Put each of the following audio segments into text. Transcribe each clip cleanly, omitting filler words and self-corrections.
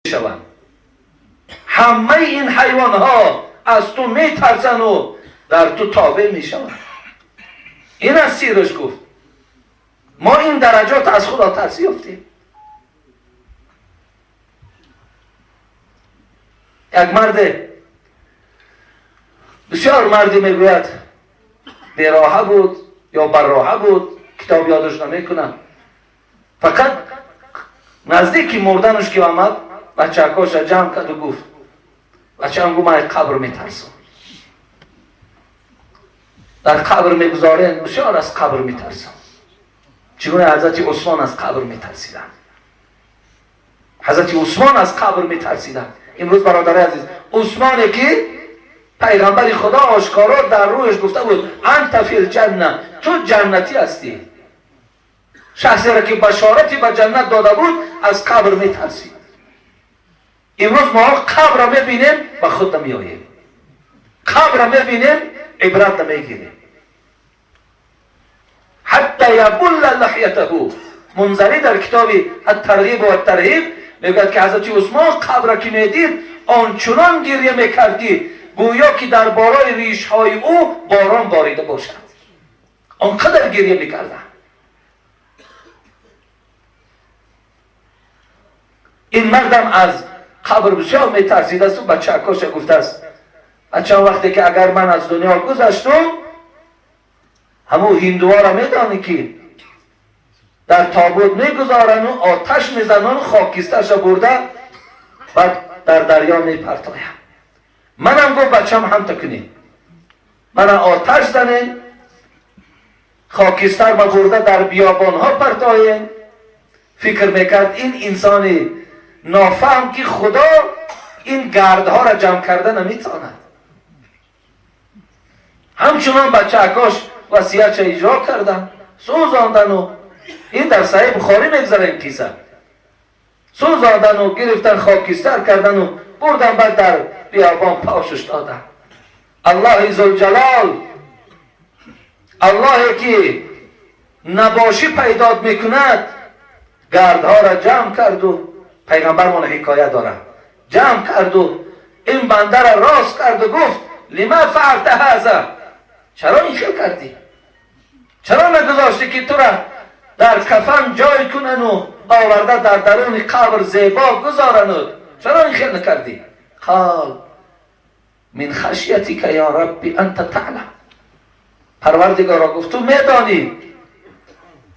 شوند. همه این حیوان ها از تو می ترسن و در تو تابع می شوند. این از سیرش گفت. ما این درجات از خدا ترس یافتیم. یک مرد، بسیار مردی میگوید بیراهه بود یا براهه بود، کتاب یادش نمیکنم، فقط نزدیکی مردنش که آمد بچه‌کاش جمع کرد و گفت بچه هم گفت من قبر میترسم، در قبر میگذارن، بسیار از قبر میترسم. چگونه حضرت عثمان از قبر میترسیدن. حضرت عثمان از قبر میترسیدن. امروز برادر عزیز، عثمانی که پیغمبر خدا آشکارا در رویش گفته بود انت فی الجنه، تو جنتی هستی، شخصی را که بشارتی به جنت داده بود از قبر میترسید. امروز ما قبر را میبینیم به خود نمیاییم، قبر را میبینیم عبرت نمیگیریم. حتی یبل لحیته، منذری در کتاب الترغیب و الترهیب میگوید که حضرت عثمان قبر را که میدید آنچنان گریه میکردی گویا که در بالای ریش های او باران باریده باشد، آنقدر گریه میکردن. این مردم از قبر بسیار میترسید است و بچه‌کاش گفته است بچه وقتی که اگر من از دنیا گذشتم، همون هندوها را میدانی که در تابوت میگذارن و آتش میزنن و خاکسترش برده بعد در دریا میپرتاین. منم گفت بچم هم تکنین، من آتش زنین، خاکستر ما برده در بیابان ها پرتاین. فکر میکرد این انسان نافهم که خدا این گردها را جمع کرده نمیتواند. همچنان بچه‌کاش وصیتش اجرا کردن، سوزاندن و این در صحیح بخاری میگذره این کیسه، سوزاندن و گرفتن خاکستر کردن و بردن بعد در بیابان پاشش دادن. الله ذوالجلال، اللهی که نباشی پیدا میکند، گردها را جمع کرد و پیغمبرمان حکایت دارد، جمع کرد و این بنده را راست کرد و گفت لما فعلت هذا، چرا این خیل کردی؟ چرا نگذاشتی که تو را در کفن جای کنن و آورده در درون قبر زیبا گذارند؟ چرا این خیل نکردی؟ قال من خشیتی که یا ربی انت تعلم، پروردگارا گفت تو میدانی،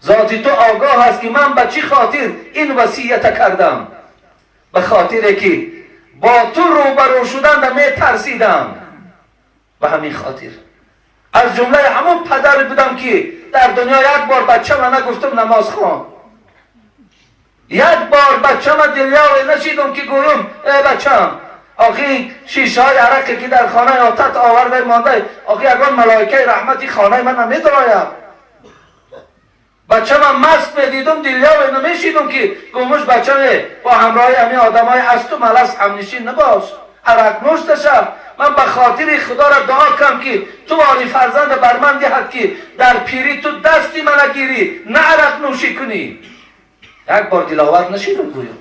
ذاتی تو آگاه هست که من به چی خاطر این وصیت کردم. به خاطر که با تو روبرو شدن می ترسیدم. به همین خاطر از جمله همون پدر بودم که در دنیا یک بار بچه من نگفتم نماز خوان، یک بار بچه من دلیاوی نشیدم که گویم ای بچم آخی شیشه های عرقی که در خانه آتت آورده مانده، آخی اگر ملائکه رحمتی خانه من نمیدرایم. بچه من مست میدیدم دلیاوی نمیشیدم که گومش بچه با همراه همین آدم های از تو ملس همنشین نباش، عرق نوش شد. من به خاطر خدا را دعا کنم که تو آنی فرزند بر من دهد که در پیری تو دستی من نگیری، نه عرق نوشی کنی. یک بار دلاور نشیدم گویم،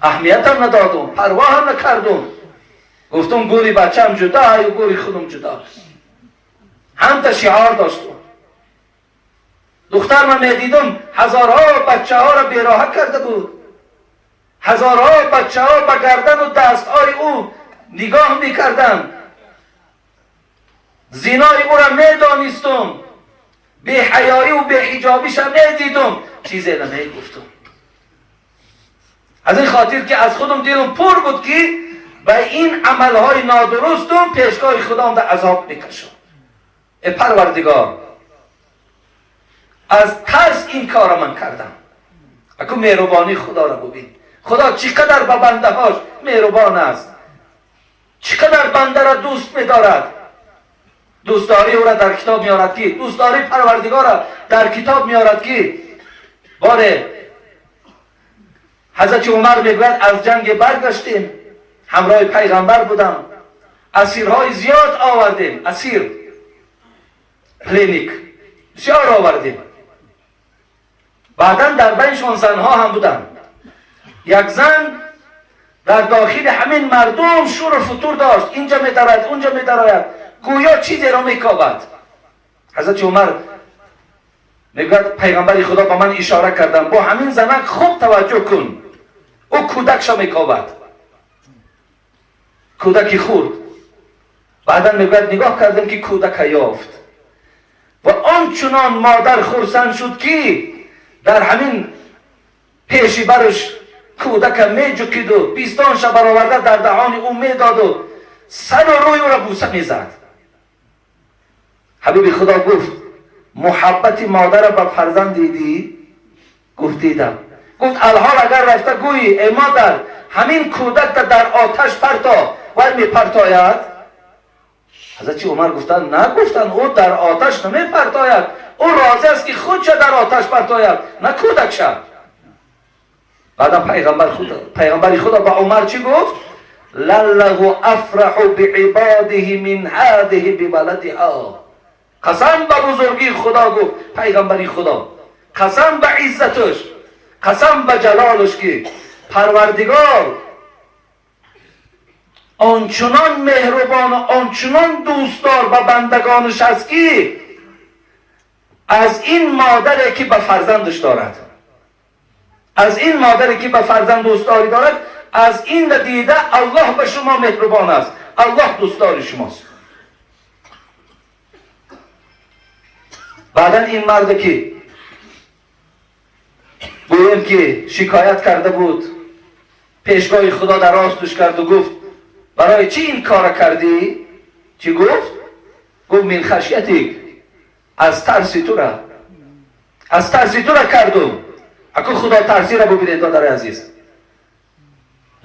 اهمیت هم ندادم، پروا هم نکردم، گفتم گوری بچه هم جدا و گوری خودم جدا. هم تا شعار داشتم. دختر من میدیدم هزارها بچه ها را بیراه کرده بود، هزارها بچه ها به گردن و دست های او نگاه میکردم، زینای او را میدانستم، بی حیایی و بی حجابیش را میدیدم، چیزی نمیگفتم. از این خاطر که از خودم دلم پر بود که به این عملهای نادرستم پیشگاه خودم در عذاب میکشم. ای پروردگار، از ترس این کار من کردم. اگه مهربانی خدا را ببین، خدا چقدر به بنده هاش مهربان است، چقدر بنده را دوست می‌دارد. دوستداری او را در کتاب میارد که دوستداری پروردگار را در کتاب میارد که باره حضرت عمر میگوید از جنگ برگشتیم، همراه پیغمبر بودم، اسیرهای زیاد آوردیم، اسیر پلینیک بسیار آوردیم. بعدا در بینشان زنها هم بودن. یک زن در داخل همین مردم شور و فتور داشت، اینجا می‌دراید اونجا می‌دراید، گویا چیزی را میکاود. حضرت عمر میگوید پیغمبر خدا با من اشاره کردن با همین زنک خوب توجه کن، او کودکش را میکاود، کودکی خورد. بعدا میگوید نگاه کردم که کودک یافت و آنچنان مادر خرسند شد که در همین پیشی برش کودک میجکید و پیستانش برآورده در دهان او میداد و سر و روی او را بوسه میزد. حبیب خدا گفت محبت مادر را به فرزند دیدی؟ گفت دیدم. گفت الحال اگر رفته گویی ای مادر همین کودک در آتش پرتا و میپرتاید؟ حضرت عمر گفتن نه، گفتن او در آتش نمیپرتاید، او راضی است که خودش در آتش پرتاید نه کودکش. بعدا پیغمبر خدا با عمر چی گفت؟ لله افرح بعباده من هذه بولدها. قسم به بزرگی خدا گفت پیغمبری خدا، قسم به عزتش، قسم به جلالش که پروردگار آنچنان مهربان و آنچنان دوستدار به بندگانش است که از این مادری که به فرزندش دارد، از این مادری که به فرزند دوستداری دارد، از این دیده الله به شما مهربان است، الله دوستدار شماست. بعدا این مرد که گویم که شکایت کرده بود پیشگاه خدا در راستش کرد و گفت برای چی این کار کردی؟ چی گفت؟ گفت من خشیتک، از ترس تو را، از ترس تو را کردم. اکو خدا ترسی را ببینید دادر عزیز.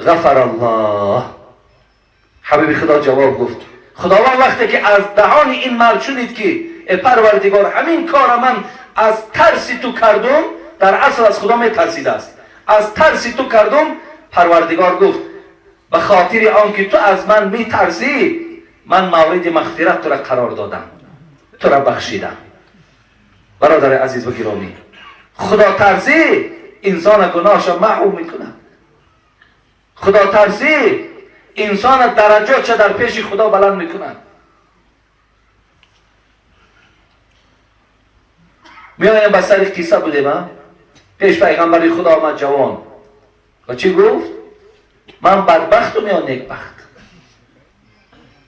غفر الله. حبیب خدا جواب گفت خداوند وقتی که از دهان این مرد شنید که ای پروردگار همین کار من از ترس تو کردم، در اصل از خدا می ترسیده است، از ترس تو کردم. پروردگار گفت به خاطر آنکه تو از من می ترسی من مورد مغفرت تو را قرار دادم، تو را بخشیدم. برادر عزیز و گرامی، خدا ترسی انسان گناهش محو میکنه. خدا ترسی انسان درجاتش در پیش خدا بلند میکنه. میایم به سر قصه بودیم. پیش پیغمبر خدا آمد جوان و چی گفت؟ من بدبختم یا نیکبخت؟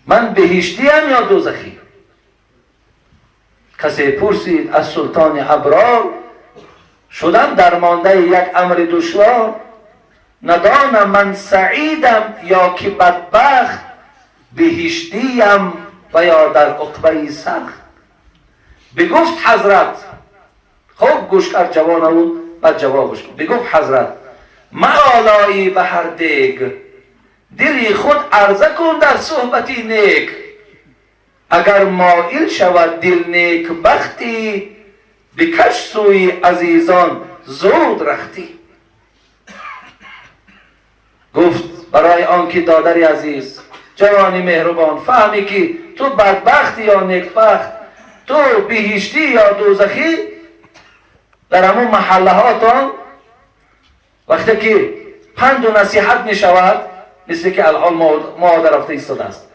من بهشتی ام یا دوزخی؟ کسی پرسید از سلطان ابرار شدم درمانده یک امر دشوار، ندانم من سعیدم یا که بدبخت، بهشتیم و یا در عقبه سخت. بگفت حضرت، خوب گوش کرد جوان او بعد جوابش کن. بگفت حضرت معالایی به هر دیگ، دلی خود عرضه کن در صحبتی نیک. اگر مائل شود دل نیک بختی، بکش سوی عزیزان زود رختی. گفت برای آنکه دادری عزیز، جوانی مهربان، فهمی که تو بدبختی یا نیکبخت، تو بهشتی یا دوزخی، در همون محله هاتان وقتی که پند و نصیحت می شود، مثل که الان ما در رفته ایستاده است،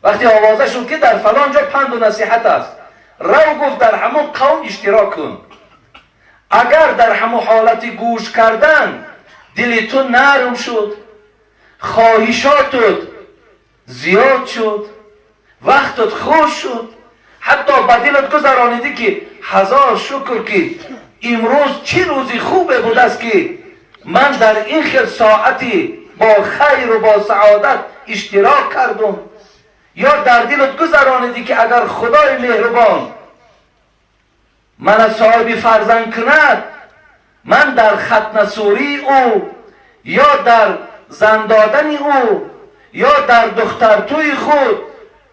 وقتی آوازه شد که در فلان جا پند و نصیحت است، رو گفت در همون قوم اشتراک کن. اگر در همون حالت گوش کردن دل تو نرم شد، خواهشاتت زیاد شد، وقتت خوش شد، حتی به دلت گذرانیدی که هزار شکر که امروز چه روزی خوبه بود است که من در این خیل ساعتی با خیر و با سعادت اشتراک کردم. یا در دلت گذرانیدی که اگر خدای مهربان من صاحب فرزند کند، من در ختنه سوری او یا در زن دادن او یا در دخترتوی خود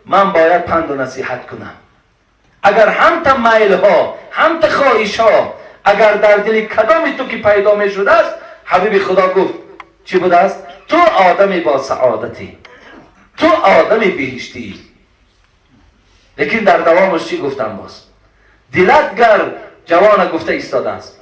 من باید پند و نصیحت کنم. اگر هم تا میل ها هم تا خواهش ها اگر در دل کدام تو که پیدا می شده است، حبیب خدا گفت چی بوده است؟ تو آدمی با سعادتی، تو آدمی بهشتی. لیکن در دوامش چی گفتم؟ باز دلت گر جوان گفته ایستاده است،